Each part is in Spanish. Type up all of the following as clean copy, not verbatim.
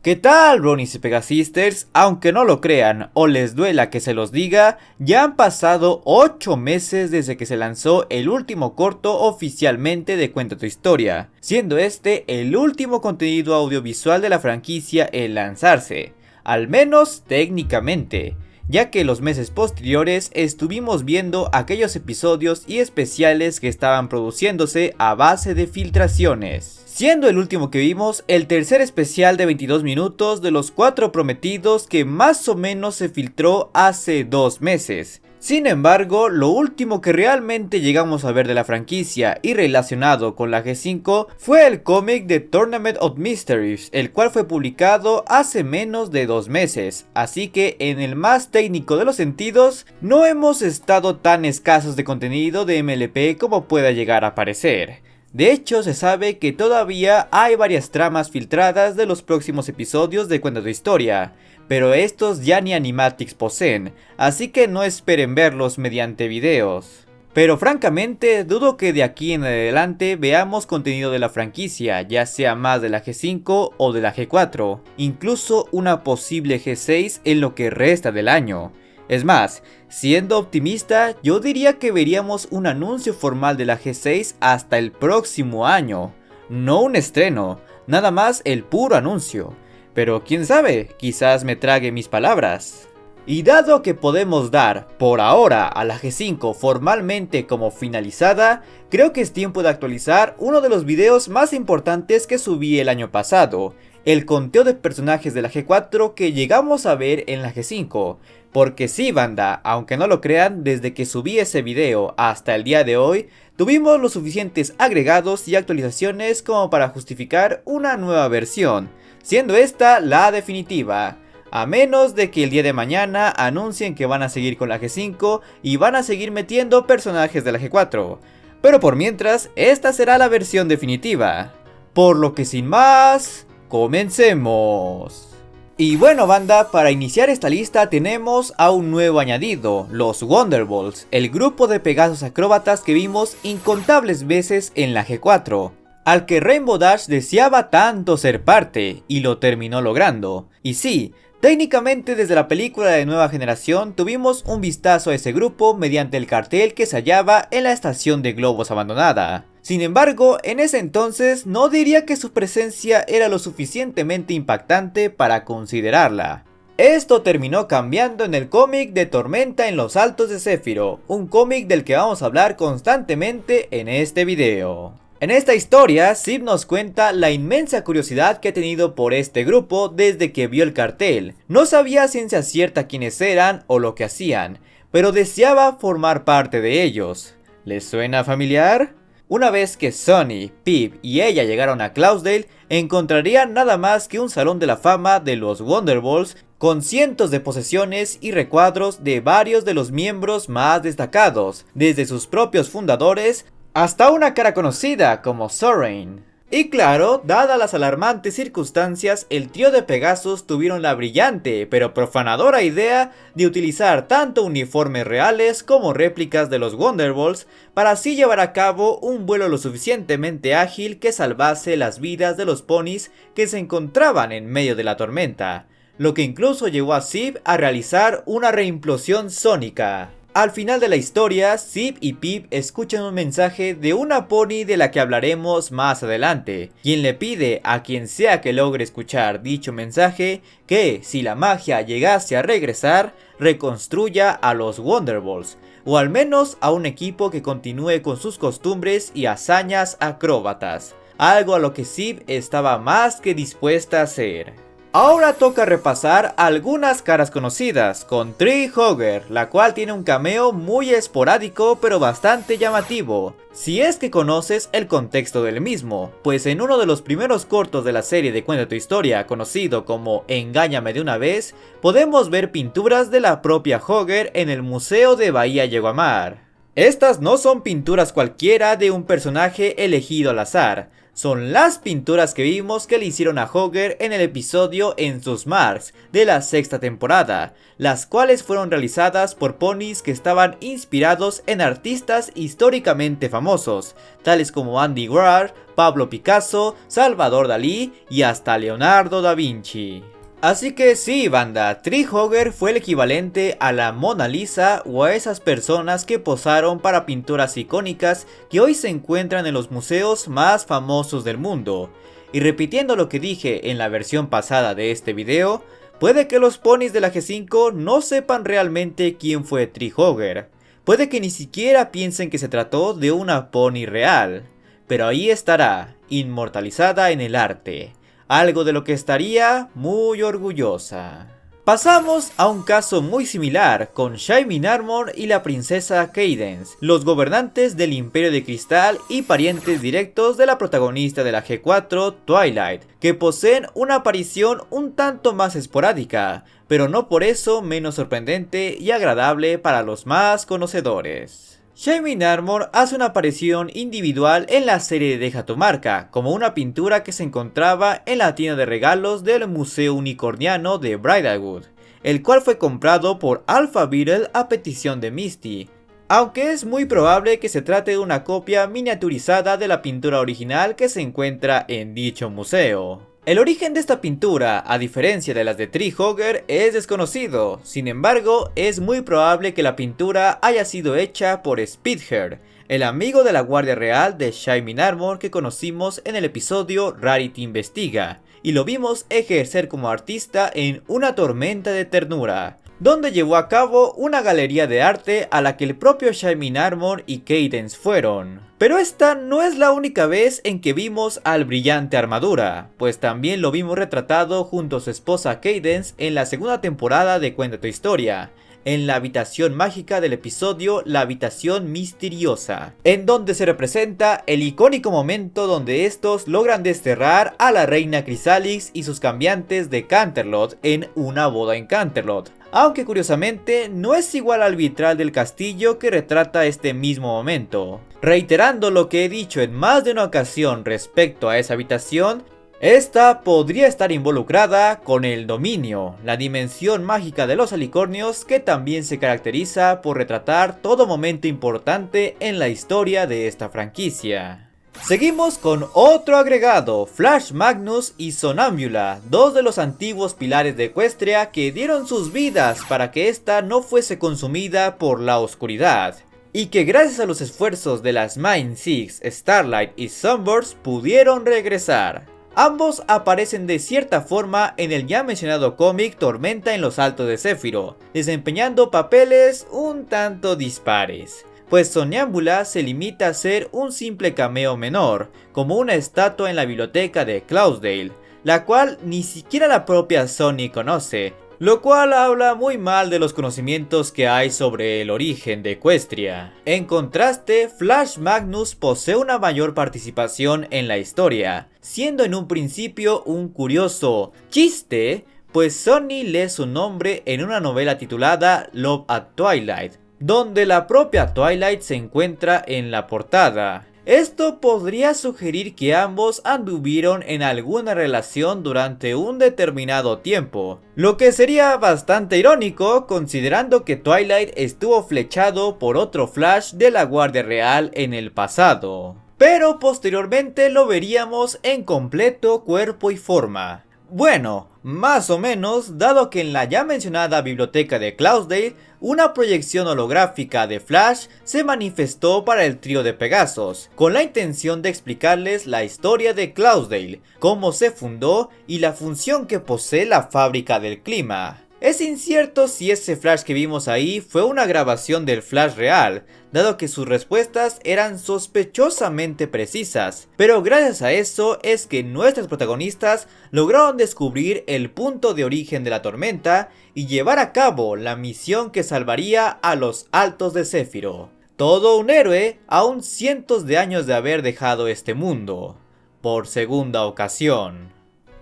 ¿Qué tal, Bronies y Pegasisters? Aunque no lo crean o les duela que se los diga, ya han pasado 8 meses desde que se lanzó el último corto oficialmente de Cuenta tu Historia, siendo este el último contenido audiovisual de la franquicia en lanzarse, al menos técnicamente, ya que los meses posteriores estuvimos viendo aquellos episodios y especiales que estaban produciéndose a base de filtraciones. Siendo el último que vimos el tercer especial de 22 minutos de los 4 prometidos que más o menos se filtró hace 2 meses. Sin embargo, lo último que realmente llegamos a ver de la franquicia y relacionado con la G5 fue el cómic de Tournament of Mysteries, el cual fue publicado hace menos de 2 meses, así que en el más técnico de los sentidos, no hemos estado tan escasos de contenido de MLP como pueda llegar a parecer. De hecho, se sabe que todavía hay varias tramas filtradas de los próximos episodios de Cuenta tu Historia, pero estos ya ni animatics poseen, así que no esperen verlos mediante videos. Pero francamente, dudo que de aquí en adelante veamos contenido de la franquicia, ya sea más de la G5 o de la G4, incluso una posible G6 en lo que resta del año. Es más, siendo optimista, yo diría que veríamos un anuncio formal de la G6 hasta el próximo año. No un estreno, nada más el puro anuncio. Pero quién sabe, quizás me trague mis palabras. Y dado que podemos dar, por ahora, a la G5 formalmente como finalizada, creo que es tiempo de actualizar uno de los videos más importantes que subí el año pasado, el conteo de personajes de la G4 que llegamos a ver en la G5. Porque sí, banda, aunque no lo crean, desde que subí ese video hasta el día de hoy, tuvimos los suficientes agregados y actualizaciones como para justificar una nueva versión, siendo esta la definitiva. A menos de que el día de mañana anuncien que van a seguir con la G5 y van a seguir metiendo personajes de la G4. Pero por mientras, esta será la versión definitiva. Por lo que sin más, comencemos. Y bueno, banda, para iniciar esta lista tenemos a un nuevo añadido, los Wonderbolts, el grupo de Pegasos acróbatas que vimos incontables veces en la G4, al que Rainbow Dash deseaba tanto ser parte, y lo terminó logrando. Y sí, técnicamente desde la película de Nueva Generación tuvimos un vistazo a ese grupo mediante el cartel que se hallaba en la estación de globos abandonada. Sin embargo, en ese entonces no diría que su presencia era lo suficientemente impactante para considerarla. Esto terminó cambiando en el cómic de Tormenta en los Altos de Zéfiro, un cómic del que vamos a hablar constantemente en este video. En esta historia, Zip nos cuenta la inmensa curiosidad que ha tenido por este grupo desde que vio el cartel. No sabía a ciencia cierta quiénes eran o lo que hacían, pero deseaba formar parte de ellos. ¿Les suena familiar? Una vez que Sunny, Pip y ella llegaron a Cloudsdale, encontrarían nada más que un salón de la fama de los Wonderbolts con cientos de posesiones y recuadros de varios de los miembros más destacados, desde sus propios fundadores hasta una cara conocida como Sorain. Y claro, dadas las alarmantes circunstancias, el trío de Pegasus tuvieron la brillante pero profanadora idea de utilizar tanto uniformes reales como réplicas de los Wonderbolts para así llevar a cabo un vuelo lo suficientemente ágil que salvase las vidas de los ponis que se encontraban en medio de la tormenta, lo que incluso llevó a Zip a realizar una reimplosión sónica. Al final de la historia, Zip y Pip escuchan un mensaje de una pony de la que hablaremos más adelante, quien le pide a quien sea que logre escuchar dicho mensaje que, si la magia llegase a regresar, reconstruya a los Wonderbolts, o al menos a un equipo que continúe con sus costumbres y hazañas acróbatas, algo a lo que Zip estaba más que dispuesta a hacer. Ahora toca repasar algunas caras conocidas, con Tree Hogger, la cual tiene un cameo muy esporádico pero bastante llamativo, si es que conoces el contexto del mismo, pues en uno de los primeros cortos de la serie de Cuenta tu Historia, conocido como Engáñame de una vez, podemos ver pinturas de la propia Hogger en el Museo de Bahía Yegomar. Estas no son pinturas cualquiera de un personaje elegido al azar, son las pinturas que vimos que le hicieron a Hogger en el episodio En sus Marks de la sexta temporada, las cuales fueron realizadas por ponis que estaban inspirados en artistas históricamente famosos, tales como Andy Warhol, Pablo Picasso, Salvador Dalí y hasta Leonardo da Vinci. Así que sí, banda, Tree Hogger fue el equivalente a la Mona Lisa o a esas personas que posaron para pinturas icónicas que hoy se encuentran en los museos más famosos del mundo. Y repitiendo lo que dije en la versión pasada de este video, puede que los ponis de la G5 no sepan realmente quién fue Tree Hogger. Puede que ni siquiera piensen que se trató de una pony real, pero ahí estará, inmortalizada en el arte. Algo de lo que estaría muy orgullosa. Pasamos a un caso muy similar con Shaymin Armor y la princesa Cadance, los gobernantes del Imperio de Cristal y parientes directos de la protagonista de la G4, Twilight, que poseen una aparición un tanto más esporádica, pero no por eso menos sorprendente y agradable para los más conocedores. Shaymin Armor hace una aparición individual en la serie de Deja tu marca, como una pintura que se encontraba en la tienda de regalos del Museo Unicorniano de Bridalwood, el cual fue comprado por Alpha Beetle a petición de Misty, aunque es muy probable que se trate de una copia miniaturizada de la pintura original que se encuentra en dicho museo. El origen de esta pintura, a diferencia de las de Tree Hogger, es desconocido. Sin embargo, es muy probable que la pintura haya sido hecha por Speedheart, el amigo de la Guardia Real de Shaymin Armor que conocimos en el episodio Rarity Investiga, y lo vimos ejercer como artista en Una tormenta de ternura, donde llevó a cabo una galería de arte a la que el propio Shaymin Armor y Cadance fueron. Pero esta no es la única vez en que vimos al brillante Armadura, pues también lo vimos retratado junto a su esposa Cadance en la segunda temporada de Cuenta tu Historia, en la habitación mágica del episodio La habitación misteriosa, en donde se representa el icónico momento donde estos logran desterrar a la reina Chrysalis y sus cambiantes de Canterlot en una boda en Canterlot. Aunque curiosamente no es igual al vitral del castillo que retrata este mismo momento. Reiterando lo que he dicho en más de una ocasión respecto a esa habitación, esta podría estar involucrada con el dominio, la dimensión mágica de los alicornios que también se caracteriza por retratar todo momento importante en la historia de esta franquicia. Seguimos con otro agregado, Flash Magnus y Sonámbula, dos de los antiguos pilares de Equestria que dieron sus vidas para que ésta no fuese consumida por la oscuridad, y que gracias a los esfuerzos de las Mind Six, Starlight y Sunburst pudieron regresar. Ambos aparecen de cierta forma en el ya mencionado cómic Tormenta en los Altos de Zéfiro, desempeñando papeles un tanto dispares. Pues Sonámbula se limita a ser un simple cameo menor, como una estatua en la biblioteca de Cloudsdale, la cual ni siquiera la propia Sony conoce, lo cual habla muy mal de los conocimientos que hay sobre el origen de Equestria. En contraste, Flash Magnus posee una mayor participación en la historia, siendo en un principio un curioso chiste, pues Sony lee su nombre en una novela titulada Love at Twilight, donde la propia Twilight se encuentra en la portada. Esto podría sugerir que ambos anduvieron en alguna relación durante un determinado tiempo, lo que sería bastante irónico considerando que Twilight estuvo flechado por otro Flash de la Guardia Real en el pasado. Pero posteriormente lo veríamos en completo cuerpo y forma. Bueno, más o menos, dado que en la ya mencionada biblioteca de Cloudsdale, una proyección holográfica de Flash se manifestó para el trío de Pegasos, con la intención de explicarles la historia de Cloudsdale, cómo se fundó y la función que posee la fábrica del clima. Es incierto si ese Flash que vimos ahí fue una grabación del Flash real, dado que sus respuestas eran sospechosamente precisas, pero gracias a eso es que nuestros protagonistas lograron descubrir el punto de origen de la tormenta y llevar a cabo la misión que salvaría a los Altos de Zéfiro. Todo un héroe, aún cientos de años de haber dejado este mundo, por segunda ocasión.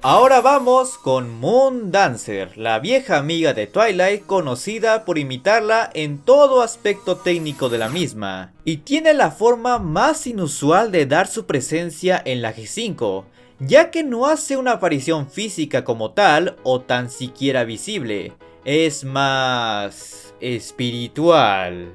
Ahora vamos con Moon Dancer, la vieja amiga de Twilight conocida por imitarla en todo aspecto técnico de la misma, y tiene la forma más inusual de dar su presencia en la G5, ya que no hace una aparición física como tal o tan siquiera visible, es más espiritual.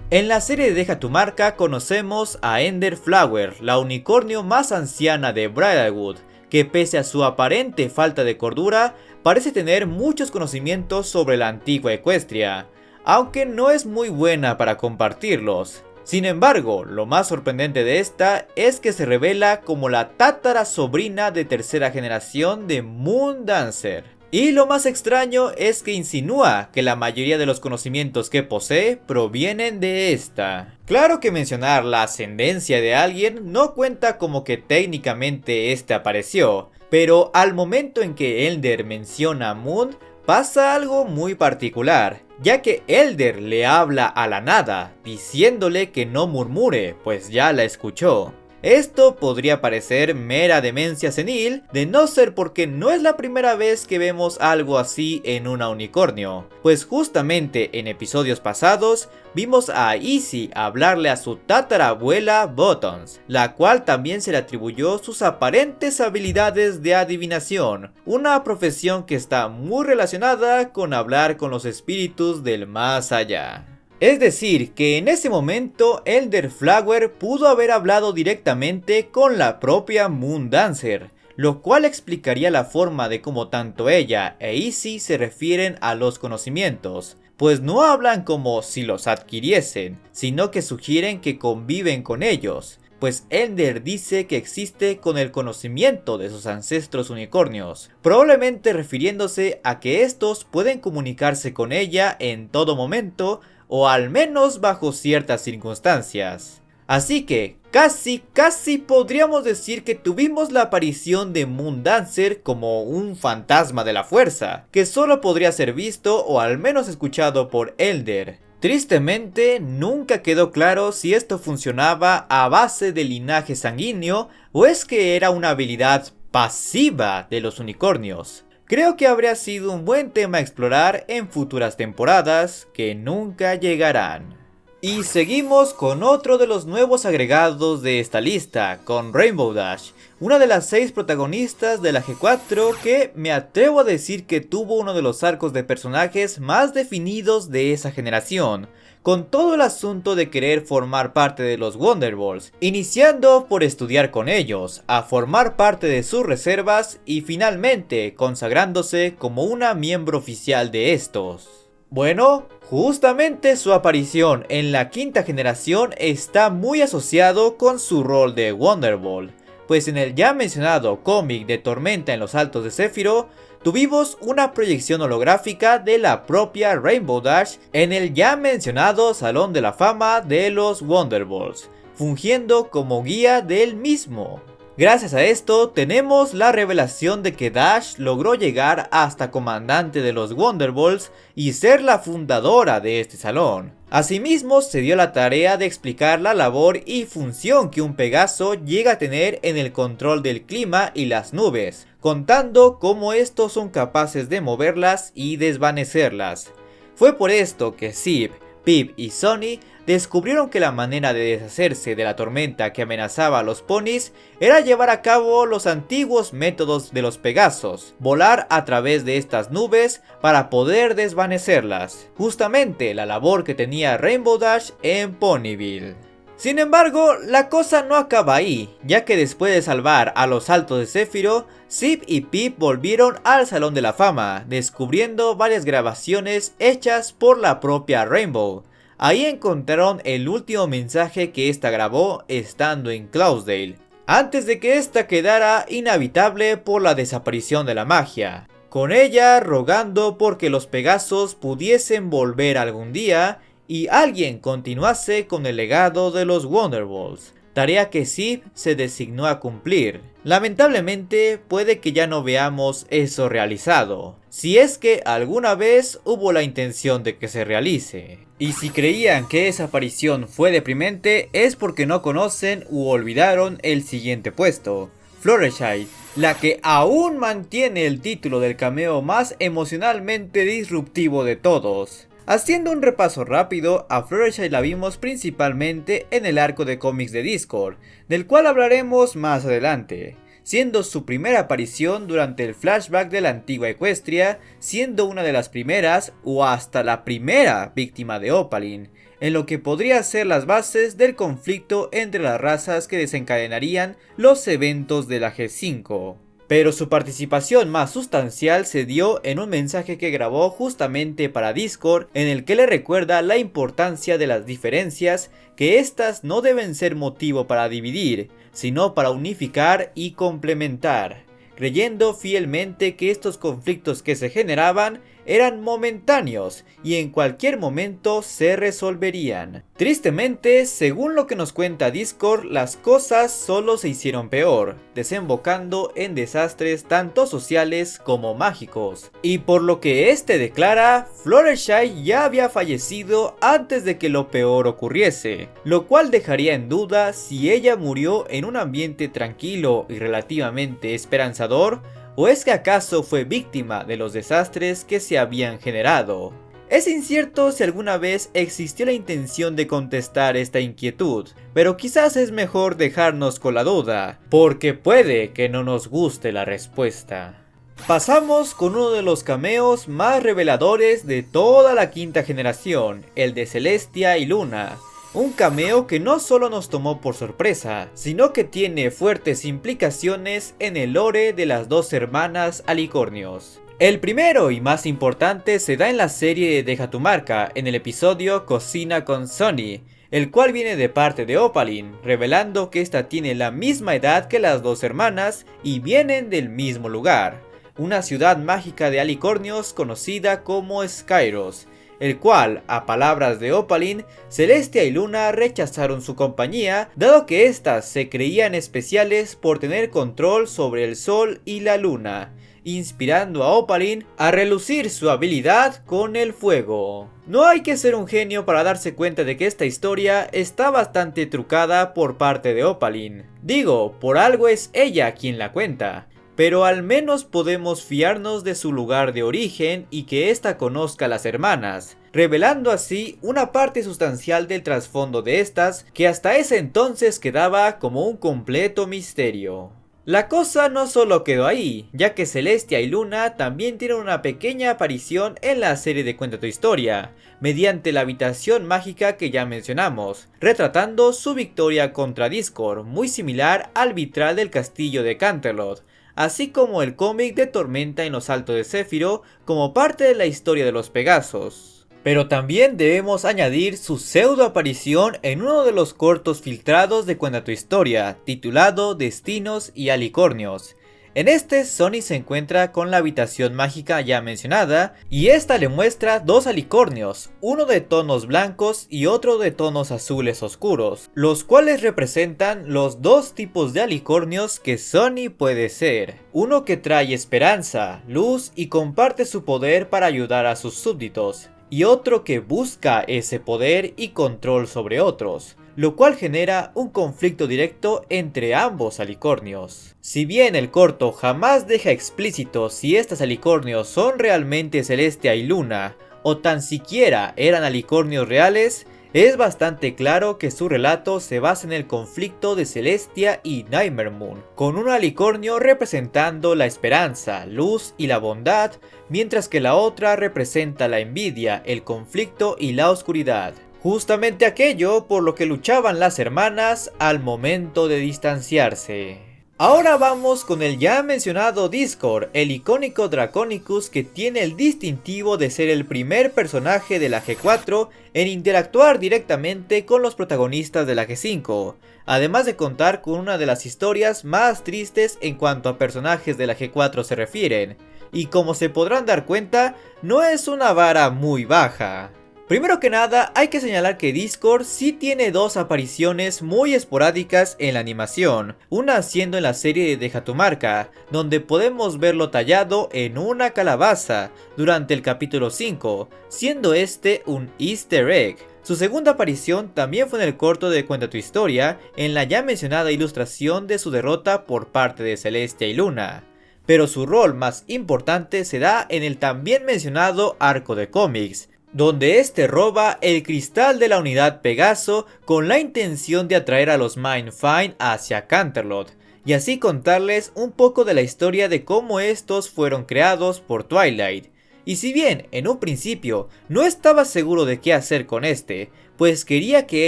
En la serie de Deja tu marca conocemos a Ender Flower, la unicornio más anciana de Bridalwood, que pese a su aparente falta de cordura, parece tener muchos conocimientos sobre la antigua Equestria, aunque no es muy buena para compartirlos. Sin embargo, lo más sorprendente de esta es que se revela como la tátara sobrina de tercera generación de Moon Dancer. Y lo más extraño es que insinúa que la mayoría de los conocimientos que posee provienen de esta. Claro que mencionar la ascendencia de alguien no cuenta como que técnicamente este apareció, pero al momento en que Elder menciona a Moon, pasa algo muy particular, ya que Elder le habla a la nada, diciéndole que no murmure, pues ya la escuchó. Esto podría parecer mera demencia senil, de no ser porque no es la primera vez que vemos algo así en una unicornio, pues justamente en episodios pasados vimos a Izzy hablarle a su tatarabuela Buttons, la cual también se le atribuyó sus aparentes habilidades de adivinación, una profesión que está muy relacionada con hablar con los espíritus del más allá. Es decir, que en ese momento Elder Flower pudo haber hablado directamente con la propia Moon Dancer, lo cual explicaría la forma de cómo tanto ella e Izzy se refieren a los conocimientos, pues no hablan como si los adquiriesen, sino que sugieren que conviven con ellos, pues Elder dice que existe con el conocimiento de sus ancestros unicornios, probablemente refiriéndose a que estos pueden comunicarse con ella en todo momento, o al menos bajo ciertas circunstancias. Así que casi podríamos decir que tuvimos la aparición de Moon Dancer como un fantasma de la fuerza, que solo podría ser visto o al menos escuchado por Elder. Tristemente, nunca quedó claro si esto funcionaba a base de linaje sanguíneo o es que era una habilidad pasiva de los unicornios. Creo que habría sido un buen tema a explorar en futuras temporadas que nunca llegarán. Y seguimos con otro de los nuevos agregados de esta lista, con Rainbow Dash, una de las 6 protagonistas de la G4 que me atrevo a decir que tuvo uno de los arcos de personajes más definidos de esa generación, con todo el asunto de querer formar parte de los Wonderbolts, iniciando por estudiar con ellos, a formar parte de sus reservas y finalmente consagrándose como una miembro oficial de estos. Bueno, justamente su aparición en la quinta generación está muy asociado con su rol de Wonderbolt, pues en el ya mencionado cómic de Tormenta en los Altos de Sephiroth, tuvimos una proyección holográfica de la propia Rainbow Dash en el ya mencionado Salón de la Fama de los Wonderbolts, fungiendo como guía del mismo. Gracias a esto tenemos la revelación de que Dash logró llegar hasta comandante de los Wonderbolts y ser la fundadora de este salón. Asimismo se dio la tarea de explicar la labor y función que un Pegaso llega a tener en el control del clima y las nubes, contando cómo estos son capaces de moverlas y desvanecerlas. Fue por esto que Zip, Pip y Sonny descubrieron que la manera de deshacerse de la tormenta que amenazaba a los ponis era llevar a cabo los antiguos métodos de los Pegasos, volar a través de estas nubes para poder desvanecerlas, justamente la labor que tenía Rainbow Dash en Ponyville. Sin embargo, la cosa no acaba ahí, ya que después de salvar a los Altos de Sephiroth, Zip y Pip volvieron al Salón de la Fama, descubriendo varias grabaciones hechas por la propia Rainbow. Ahí encontraron el último mensaje que esta grabó estando en Cloudsdale, antes de que esta quedara inhabitable por la desaparición de la magia, con ella rogando porque los Pegasos pudiesen volver algún día y alguien continuase con el legado de los Wonderbolts, tarea que Zip se designó a cumplir. Lamentablemente puede que ya no veamos eso realizado, si es que alguna vez hubo la intención de que se realice. Y si creían que esa aparición fue deprimente es porque no conocen u olvidaron el siguiente puesto, Fluttershy, la que aún mantiene el título del cameo más emocionalmente disruptivo de todos. Haciendo un repaso rápido, a Fluttershy la vimos principalmente en el arco de cómics de Discord, del cual hablaremos más adelante, siendo su primera aparición durante el flashback de la antigua Equestria, siendo una de las primeras o hasta la primera víctima de Opaline, en lo que podría ser las bases del conflicto entre las razas que desencadenarían los eventos de la G5. Pero su participación más sustancial se dio en un mensaje que grabó justamente para Discord, en el que le recuerda la importancia de las diferencias, que estas no deben ser motivo para dividir, sino para unificar y complementar, creyendo fielmente que estos conflictos que se generaban eran momentáneos y en cualquier momento se resolverían. Tristemente, según lo que nos cuenta Discord, las cosas solo se hicieron peor, desembocando en desastres tanto sociales como mágicos. Y por lo que este declara, Fluttershy ya había fallecido antes de que lo peor ocurriese, lo cual dejaría en duda si ella murió en un ambiente tranquilo y relativamente esperanzador, ¿o es que acaso fue víctima de los desastres que se habían generado? Es incierto si alguna vez existió la intención de contestar esta inquietud, pero quizás es mejor dejarnos con la duda, porque puede que no nos guste la respuesta. Pasamos con uno de los cameos más reveladores de toda la quinta generación, el de Celestia y Luna. Un cameo que no solo nos tomó por sorpresa, sino que tiene fuertes implicaciones en el lore de las dos hermanas alicornios. El primero y más importante se da en la serie Deja tu marca, en el episodio Cocina con Sonny, el cual viene de parte de Opaline, revelando que esta tiene la misma edad que las dos hermanas y vienen del mismo lugar, una ciudad mágica de alicornios conocida como Skyros, el cual, a palabras de Opaline, Celestia y Luna rechazaron su compañía, dado que éstas se creían especiales por tener control sobre el sol y la luna, inspirando a Opaline a relucir su habilidad con el fuego. No hay que ser un genio para darse cuenta de que esta historia está bastante trucada por parte de Opaline. Digo, por algo es ella quien la cuenta, pero al menos podemos fiarnos de su lugar de origen y que ésta conozca a las hermanas, revelando así una parte sustancial del trasfondo de estas que hasta ese entonces quedaba como un completo misterio. La cosa no solo quedó ahí, ya que Celestia y Luna también tienen una pequeña aparición en la serie de Cuenta tu Historia, mediante la habitación mágica que ya mencionamos, retratando su victoria contra Discord, muy similar al vitral del castillo de Canterlot, así como el cómic de Tormenta en los Altos de Céfiro como parte de la historia de los Pegasos. Pero también debemos añadir su pseudo aparición en uno de los cortos filtrados de Cuenta tu Historia, titulado Destinos y Alicornios. En este, Sonny se encuentra con la habitación mágica ya mencionada, y esta le muestra dos alicornios, uno de tonos blancos y otro de tonos azules oscuros, los cuales representan los dos tipos de alicornios que Sonny puede ser. Uno que trae esperanza, luz y comparte su poder para ayudar a sus súbditos, y otro que busca ese poder y control sobre otros, lo cual genera un conflicto directo entre ambos alicornios. Si bien el corto jamás deja explícito si estos alicornios son realmente Celestia y Luna, o tan siquiera eran alicornios reales, es bastante claro que su relato se basa en el conflicto de Celestia y Nightmare Moon, con un alicornio representando la esperanza, luz y la bondad, mientras que la otra representa la envidia, el conflicto y la oscuridad. Justamente aquello por lo que luchaban las hermanas al momento de distanciarse. Ahora vamos con el ya mencionado Discord, el icónico Draconicus que tiene el distintivo de ser el primer personaje de la G4 en interactuar directamente con los protagonistas de la G5, además de contar con una de las historias más tristes en cuanto a personajes de la G4 se refieren, y como se podrán dar cuenta, no es una vara muy baja. Primero que nada, hay que señalar que Discord sí tiene dos apariciones muy esporádicas en la animación, una siendo en la serie de Deja tu marca, donde podemos verlo tallado en una calabaza durante el capítulo 5, siendo este un easter egg, Su segunda aparición también fue en el corto de Cuenta tu historia, en la ya mencionada ilustración de su derrota por parte de Celestia y Luna. Pero su rol más importante se da en el también mencionado arco de cómics, donde este roba el cristal de la unidad Pegaso con la intención de atraer a los Mindfind hacia Canterlot, y así contarles un poco de la historia de cómo estos fueron creados por Twilight. Y si bien en un principio no estaba seguro de qué hacer con este, pues quería que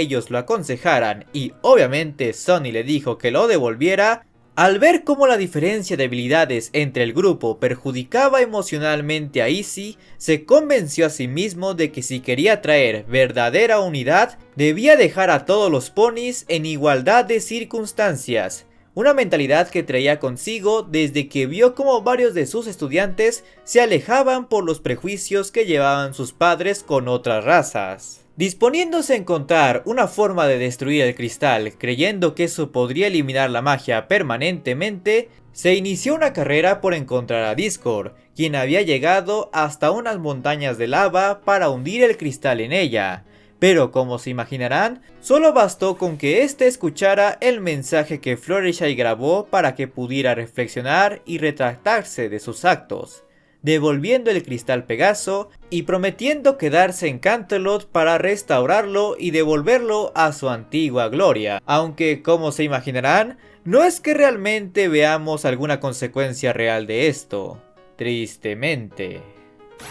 ellos lo aconsejaran y obviamente Sonny le dijo que lo devolviera, al ver cómo la diferencia de habilidades entre el grupo perjudicaba emocionalmente a Izzy, se convenció a sí mismo de que si quería traer verdadera unidad, debía dejar a todos los ponis en igualdad de circunstancias. Una mentalidad que traía consigo desde que vio cómo varios de sus estudiantes se alejaban por los prejuicios que llevaban sus padres con otras razas. Disponiéndose a encontrar una forma de destruir el cristal, creyendo que eso podría eliminar la magia permanentemente, se inició una carrera por encontrar a Discord, quien había llegado hasta unas montañas de lava para hundir el cristal en ella. Pero como se imaginarán, solo bastó con que éste escuchara el mensaje que Fluttershy grabó para que pudiera reflexionar y retractarse de sus actos, devolviendo el cristal Pegaso y prometiendo quedarse en Canterlot para restaurarlo y devolverlo a su antigua gloria. Aunque, como se imaginarán, no es que realmente veamos alguna consecuencia real de esto, tristemente.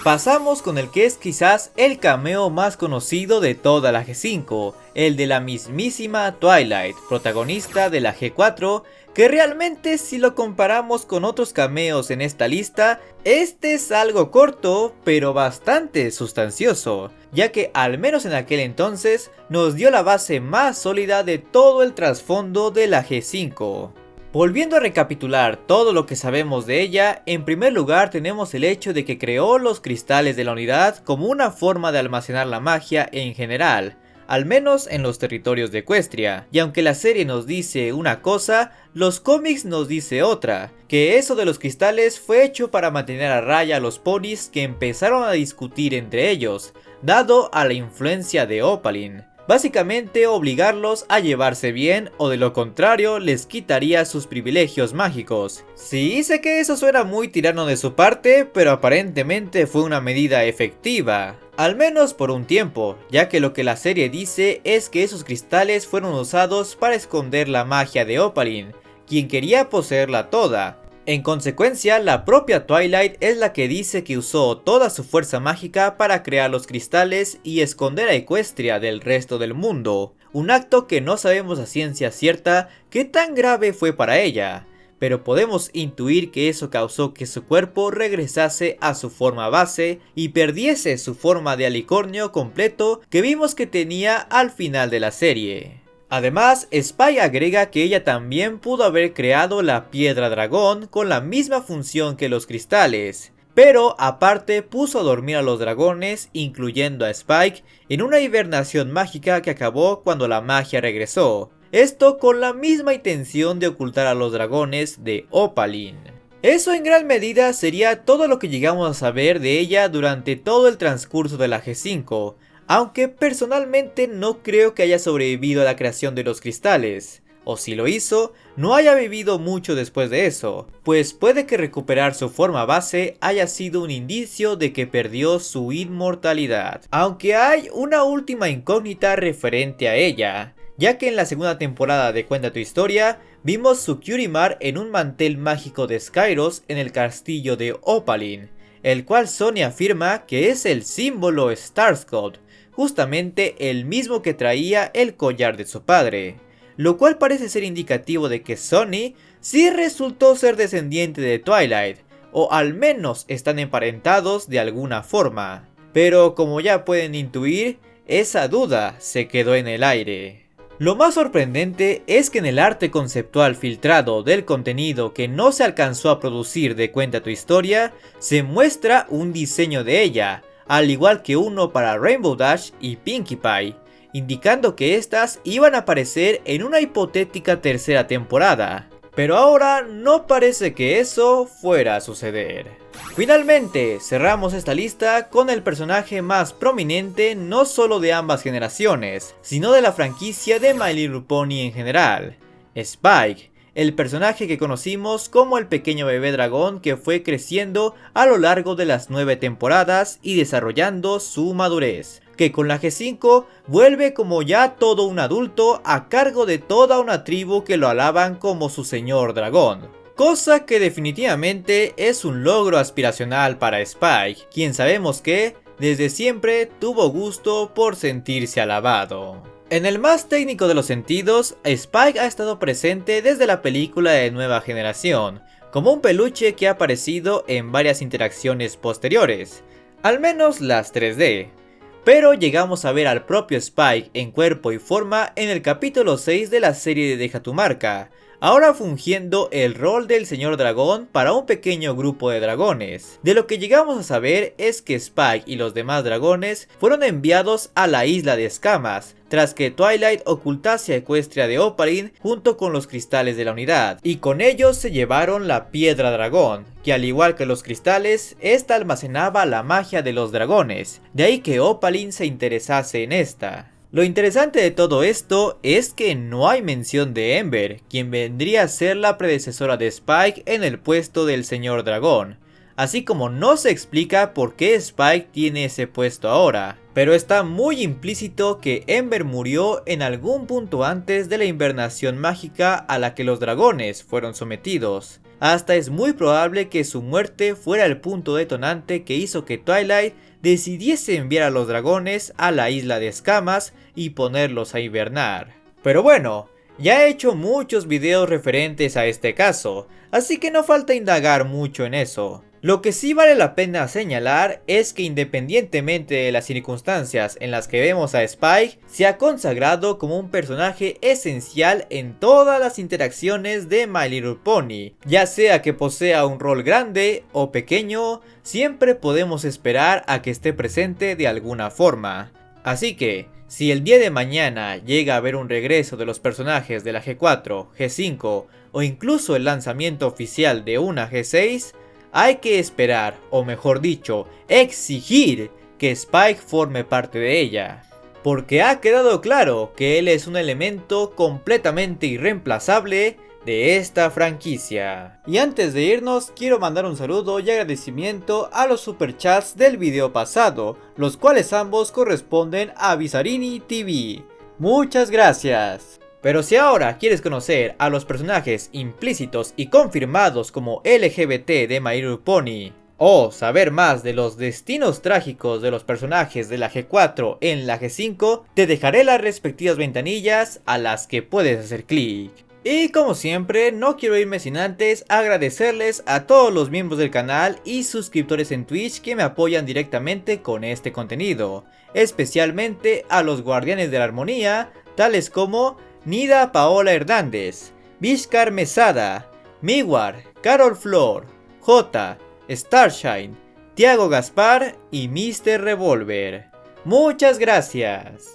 Pasamos con el que es quizás el cameo más conocido de toda la G5, el de la mismísima Twilight, protagonista de la G4, que realmente si lo comparamos con otros cameos en esta lista, este es algo corto pero bastante sustancioso, ya que al menos en aquel entonces nos dio la base más sólida de todo el trasfondo de la G5. Volviendo a recapitular todo lo que sabemos de ella, en primer lugar tenemos el hecho de que creó los cristales de la unidad como una forma de almacenar la magia en general, al menos en los territorios de Equestria, y aunque la serie nos dice una cosa, los cómics nos dice otra, que eso de los cristales fue hecho para mantener a raya a los ponis que empezaron a discutir entre ellos, dado a la influencia de Opaline. Básicamente obligarlos a llevarse bien o de lo contrario les quitaría sus privilegios mágicos. Sí, sé que eso suena muy tirano de su parte, pero aparentemente fue una medida efectiva. Al menos por un tiempo, ya que lo que la serie dice es que esos cristales fueron usados para esconder la magia de Opaline, quien quería poseerla toda. En consecuencia, la propia Twilight es la que dice que usó toda su fuerza mágica para crear los cristales y esconder a Equestria del resto del mundo, un acto que no sabemos a ciencia cierta qué tan grave fue para ella, pero podemos intuir que eso causó que su cuerpo regresase a su forma base y perdiese su forma de alicornio completo que vimos que tenía al final de la serie. Además, Spike agrega que ella también pudo haber creado la piedra dragón con la misma función que los cristales, pero aparte puso a dormir a los dragones, incluyendo a Spike, en una hibernación mágica que acabó cuando la magia regresó, esto con la misma intención de ocultar a los dragones de Opaline. Eso en gran medida sería todo lo que llegamos a saber de ella durante todo el transcurso de la G5, aunque personalmente no creo que haya sobrevivido a la creación de los cristales, o si lo hizo, no haya vivido mucho después de eso, pues puede que recuperar su forma base haya sido un indicio de que perdió su inmortalidad. Aunque hay una última incógnita referente a ella, ya que en la segunda temporada de Cuenta tu historia, vimos su Curimar en un mantel mágico de Skyros en el castillo de Opaline, el cual Sonny afirma que es el símbolo Starscod, justamente el mismo que traía el collar de su padre, lo cual parece ser indicativo de que Sonny sí resultó ser descendiente de Twilight, o al menos están emparentados de alguna forma, pero como ya pueden intuir, esa duda se quedó en el aire. Lo más sorprendente es que en el arte conceptual filtrado del contenido que no se alcanzó a producir de Cuenta tu historia, se muestra un diseño de ella, al igual que uno para Rainbow Dash y Pinkie Pie, indicando que estas iban a aparecer en una hipotética tercera temporada. Pero ahora no parece que eso fuera a suceder. Finalmente, cerramos esta lista con el personaje más prominente no solo de ambas generaciones, sino de la franquicia de My Little Pony en general, Spike, el personaje que conocimos como el pequeño bebé dragón que fue creciendo a lo largo de las 9 temporadas y desarrollando su madurez, que con la G5 vuelve como ya todo un adulto a cargo de toda una tribu que lo alaban como su señor dragón. Cosa que definitivamente es un logro aspiracional para Spike, quien sabemos que desde siempre tuvo gusto por sentirse alabado. En el más técnico de los sentidos, Spike ha estado presente desde la película de Nueva Generación, como un peluche que ha aparecido en varias interacciones posteriores, al menos las 3D. Pero llegamos a ver al propio Spike en cuerpo y forma en el capítulo 6 de la serie de Deja tu marca, ahora fungiendo el rol del señor dragón para un pequeño grupo de dragones. De lo que llegamos a saber es que Spike y los demás dragones fueron enviados a la isla de escamas, tras que Twilight ocultase a Equestria de Opaline junto con los cristales de la unidad, y con ellos se llevaron la piedra dragón, que al igual que los cristales, esta almacenaba la magia de los dragones, de ahí que Opaline se interesase en esta. Lo interesante de todo esto es que no hay mención de Ember, quien vendría a ser la predecesora de Spike en el puesto del señor dragón, así como no se explica por qué Spike tiene ese puesto ahora, pero está muy implícito que Ember murió en algún punto antes de la invernación mágica a la que los dragones fueron sometidos. Hasta es muy probable que su muerte fuera el punto detonante que hizo que Twilight decidiese enviar a los dragones a la isla de escamas y ponerlos a hibernar. Pero bueno, ya he hecho muchos videos referentes a este caso, así que no falta indagar mucho en eso. Lo que sí vale la pena señalar es que independientemente de las circunstancias en las que vemos a Spike, se ha consagrado como un personaje esencial en todas las interacciones de My Little Pony. Ya sea que posea un rol grande o pequeño, siempre podemos esperar a que esté presente de alguna forma. Así que, si el día de mañana llega a haber un regreso de los personajes de la G4, G5 o incluso el lanzamiento oficial de una G6, hay que esperar, o mejor dicho, exigir que Spike forme parte de ella. Porque ha quedado claro que él es un elemento completamente irreemplazable de esta franquicia. Y antes de irnos, quiero mandar un saludo y agradecimiento a los superchats del video pasado, los cuales ambos corresponden a Visarini TV. Muchas gracias. Pero si ahora quieres conocer a los personajes implícitos y confirmados como LGBT de My Little Pony, o saber más de los destinos trágicos de los personajes de la G4 en la G5, te dejaré las respectivas ventanillas a las que puedes hacer clic. Y como siempre, no quiero irme sin antes agradecerles a todos los miembros del canal y suscriptores en Twitch que me apoyan directamente con este contenido, especialmente a los guardianes de la armonía, tales como Nida Paola Hernández, Vizcar Mesada, Miwar, Carol Flor, J, Starshine, Tiago Gaspar y Mr. Revolver. Muchas gracias.